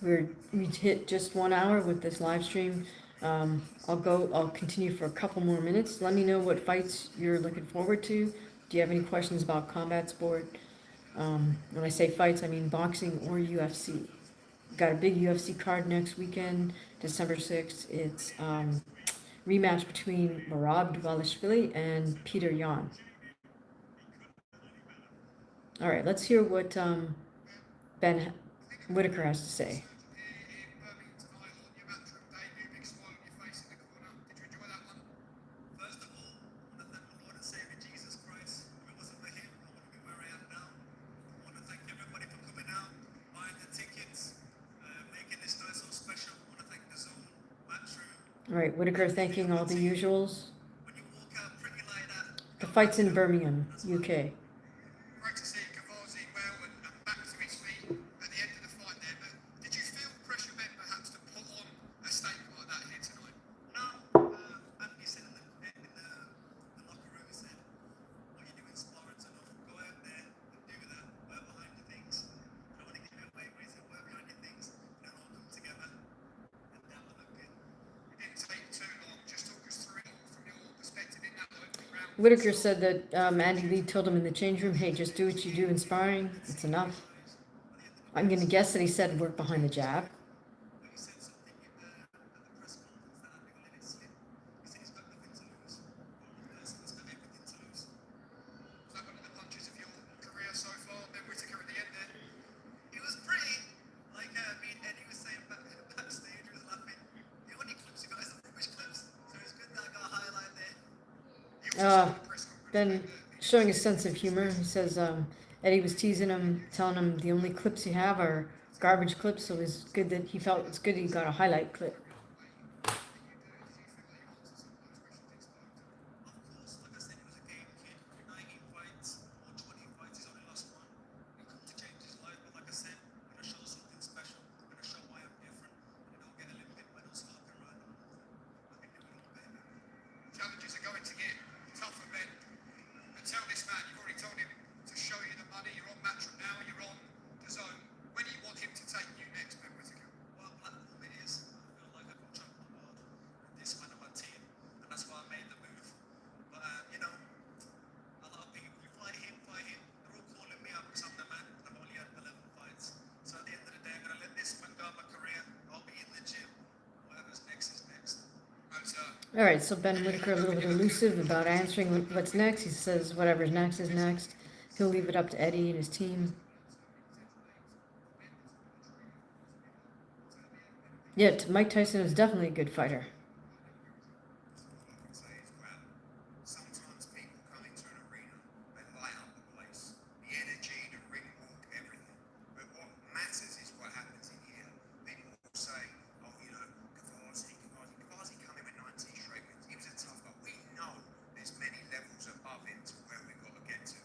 [SPEAKER 1] We hit just 1 hour with this live stream. I'll continue for a couple more minutes. Let me know what fights you're looking forward to. Do you have any questions about combat sport? When I say fights, I mean boxing or UFC. Got a big UFC card next weekend, December 6th. It's rematch between Merab Dvalishvili and Peter Yan. All right, let's hear what Ben Whittaker has to say. All right, Whittaker thanking all the usuals. The fight's in Birmingham, UK.
[SPEAKER 2] Great to see Gavazzi well and back to his feet at the end of the fight there, but did you feel pressure then perhaps to put on a statement like that here tonight?
[SPEAKER 3] No, Anthony said in the locker room, he said, what you do in sparring's enough, go out there and do that, work behind the things. I don't want to give it away, but he said, work behind your things, and it'll all come together, and that will look good.
[SPEAKER 2] It didn't take too long, just talk us through it from your perspective in that opening round.
[SPEAKER 1] Whittaker said that Andy Lee told him in the change room, hey, just do what you do in sparring. It's enough. I'm going to guess that he said work behind the jab.
[SPEAKER 3] But he said something at the press conference that I think let it slip. He said he's got nothing to lose. One person's got everything to lose.
[SPEAKER 2] Was that one of the punches of your career so far? Ben Whittaker at the end there.
[SPEAKER 3] It was pretty, like me and Eddie was saying backstage, he was laughing. The only clips you got is the rubbish clips, so it's good that I got a highlight there.
[SPEAKER 2] You also said in the press conference
[SPEAKER 1] Ben showing a sense of humor. He says Eddie was teasing him, telling him the only clips you have are garbage clips, so it's good that he felt it's good he got a highlight clip.
[SPEAKER 3] Of course, like I said, he was a game kid. 19 fights or 20 fights, he's only lost one. We've come to change his life, but like I said, I'm going to show something special. I'm going to show why I'm different. And don't get Olympic medals so I can ride them. I can do it all, baby.
[SPEAKER 2] challenges are going to get tougher, Ben. But tell this man, you've already told him to show you the money. You're on Matchroom now, you're on the zone. Where do you want him to take you next, Ben Whittaker?
[SPEAKER 3] What platform it is, I feel like I've got trapped on board with this man on my team, and that's why I made the move. But you know, a lot of people, you fight him, they're all calling me out because I'm the man. I've only had 11 fights. So at the end of the day, I'm gonna let this man go on my career. I'll be in the gym. Whatever's next is next.
[SPEAKER 1] All right, so Ben Whittaker a little bit elusive about answering what's next. He says whatever's next is next. He'll leave it up to Eddie and his team. Yet Mike Tyson is definitely a good fighter.
[SPEAKER 3] All I can say is, well, sometimes people come into an arena, they light up the place. The energy, the ring walk, everything. But what matters is what happens in here. People will say, oh, you know, Gavazzi come in with 19 straight wins. He was a tough guy. We know there's many levels above him to where we've got to get to.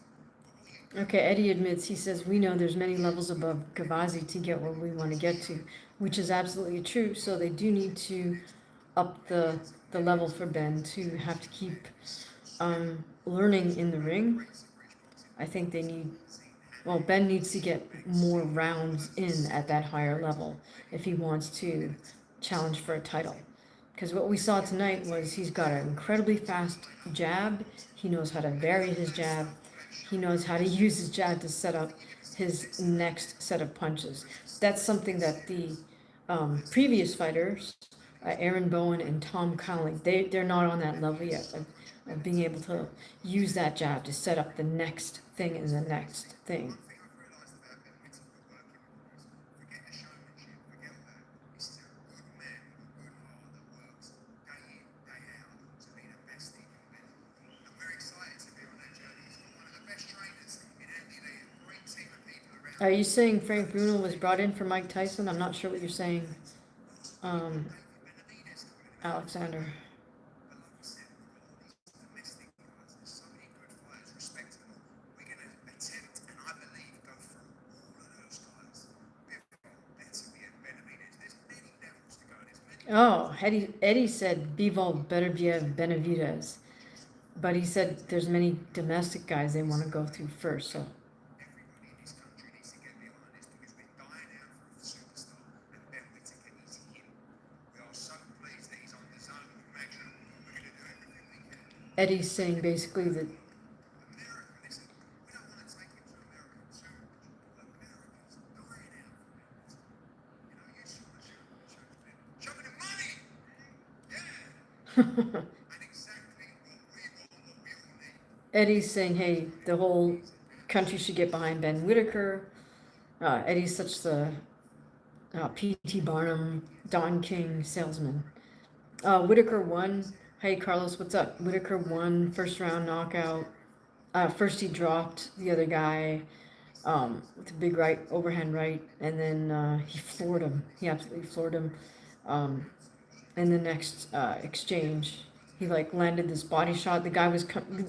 [SPEAKER 1] Okay, Eddie admits, he says, we know there's many levels above Gavazzi to get where we want to get to, which is absolutely true. So they do need to up the level for Ben to have to keep learning in the ring. I think they need, well, Ben needs to get more rounds in at that higher level if he wants to challenge for a title. Because what we saw tonight was he's got an incredibly fast jab. He knows how to vary his jab. He knows how to use his jab to set up his next set of punches. That's something that the previous fighters, Aaron Bowen and Tom Connolly, they're not on that level yet of being able to use that jab to set up the next thing and the next thing. Are you saying Frank Bruno was brought in for Mike Tyson? I'm not sure what you're saying, Alexander. Oh, Eddie said Bivol better be a Benavidez. But he said there's many domestic guys they want to go through first, so. Eddie's saying basically that Eddie's saying, hey, the whole country should get behind Ben Whittaker. Eddie's such the P.T. Barnum, Don King salesman. Whittaker won. Hey, Carlos, what's up? Whittaker won, first round knockout. First he dropped the other guy with a big right, overhand right, and then he floored him. He absolutely floored him. In the next exchange, he landed this body shot. The guy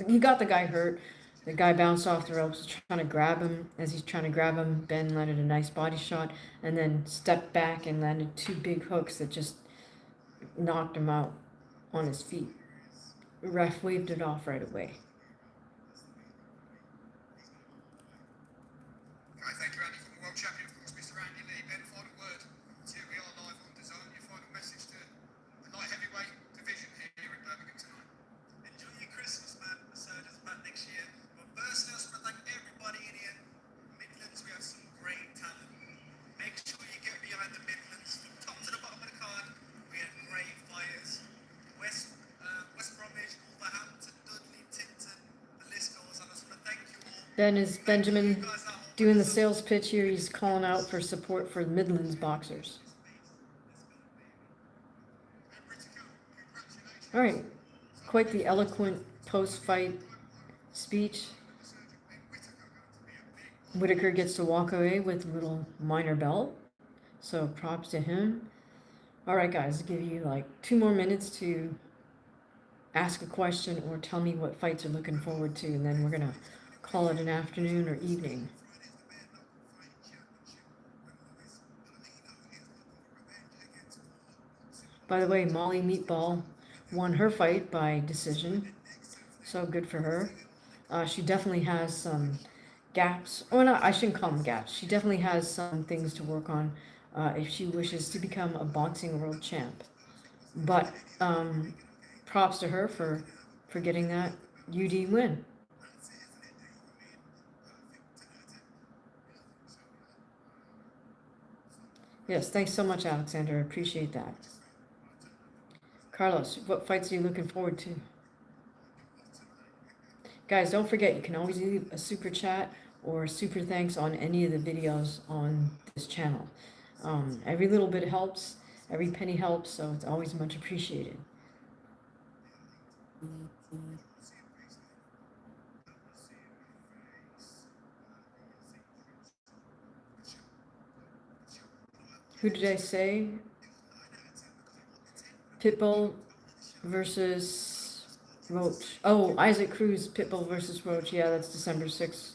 [SPEAKER 1] he got the guy hurt. The guy bounced off the ropes, was trying to grab him. As he's trying to grab him, Ben landed a nice body shot and then stepped back and landed two big hooks that just knocked him out on his feet. The ref waved it off right away.
[SPEAKER 2] Thank you, Andy, from the world champion, of course, Mr. Andy Lee. Ben, final word. Here we are live on DAZN. Your final message to the light heavyweight division here in Birmingham tonight.
[SPEAKER 3] Enjoy your Christmas, man. The Surgeon's back next year. But firstly, I just want to thank everybody in here. Midlands, we have some great talent. Make sure you get behind the Midlands. From top to the bottom of the card, we had great fighters. West Bromwich, Wolverhampton, Dudley, Tipton, the list goes on. I just want to thank you all.
[SPEAKER 1] Then is Benjamin doing the sales pitch here. He's calling out for support for Midlands boxers. All right, quite the eloquent post-fight speech. Whittaker gets to walk away with a little minor belt, so props to him. All right, guys, I'll give you 2 more minutes to ask a question or tell me what fights you're looking forward to, and then we're gonna call it an afternoon or evening. By the way, Molly Meatball won her fight by decision, so good for her. She definitely has some gaps. Oh, no, I shouldn't call them gaps. She definitely has some things to work on if she wishes to become a boxing world champ. But props to her for getting that UD win. Yes, thanks so much, Alexander. I appreciate that. Carlos, what fights are you looking forward to? Guys, don't forget, you can always leave a super chat or super thanks on any of the videos on this channel. Every little bit helps, every penny helps, so it's always much appreciated. Who did I say? Pitbull versus Roach. Oh, Isaac Cruz, Pitbull versus Roach. Yeah, that's December 6th.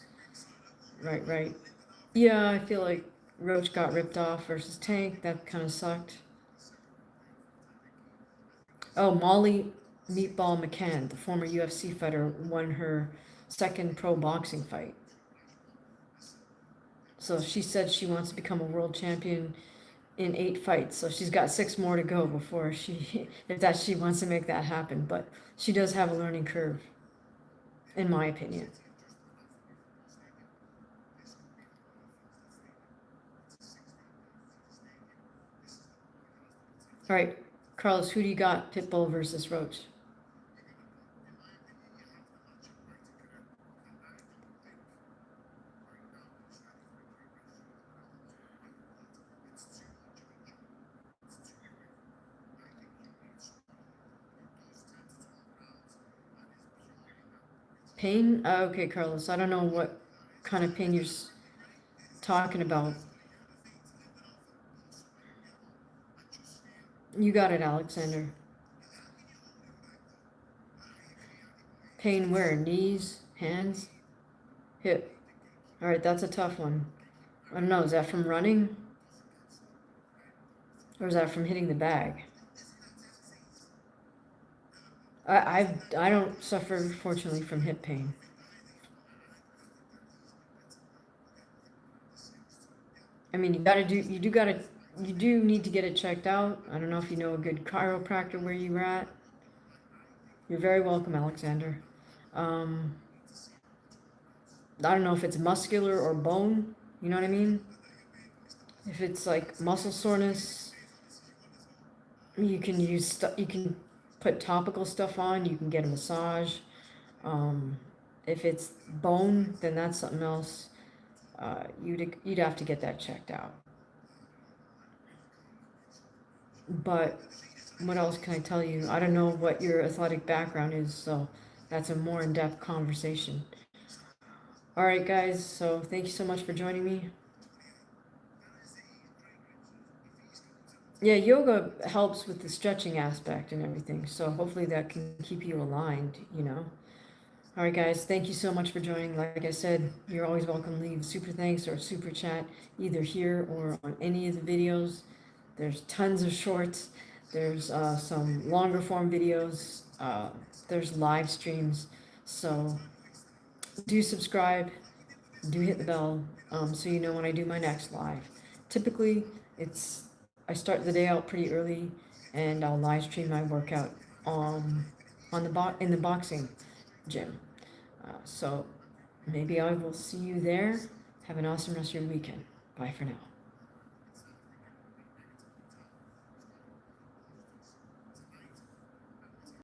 [SPEAKER 1] Right. Yeah, I feel like Roach got ripped off versus Tank. That kind of sucked. Oh, Molly Meatball McCann, the former UFC fighter, won her second pro boxing fight. So she said she wants to become a world champion in 8 fights, so she's got 6 more to go before she, if that she wants to make that happen. But she does have a learning curve, in my opinion. All right, Carlos, who do you got? Pitbull versus Roach. Pain? Okay, Carlos, I don't know what kind of pain you're talking about. You got it, Alexander. Pain where? Knees? Hands? Hip? All right, that's a tough one. I don't know, is that from running? Or is that from hitting the bag? I don't suffer, fortunately, from hip pain. I mean, you do need to get it checked out. I don't know if you know a good chiropractor where you're at. You're very welcome, Alexander. I don't know if it's muscular or bone. You know what I mean? If it's like muscle soreness, you can use you can put topical stuff on. You can get a massage. If it's bone, then that's something else. You'd have to get that checked out. But what else can I tell you? I don't know what your athletic background is, so that's a more in-depth conversation. All right, guys, so thank you so much for joining me. Yeah, yoga helps with the stretching aspect and everything, so hopefully that can keep you aligned, you know. All right, guys, thank you so much for joining. Like I said, you're always welcome to leave super thanks or super chat either here or on any of the videos. There's tons of shorts. There's some longer form videos. There's live streams. So do subscribe. Do hit the bell so you know when I do my next live. Typically, I start the day out pretty early, and I'll live stream my workout in the boxing gym. So maybe I will see you there. Have an awesome rest of your weekend. Bye for now.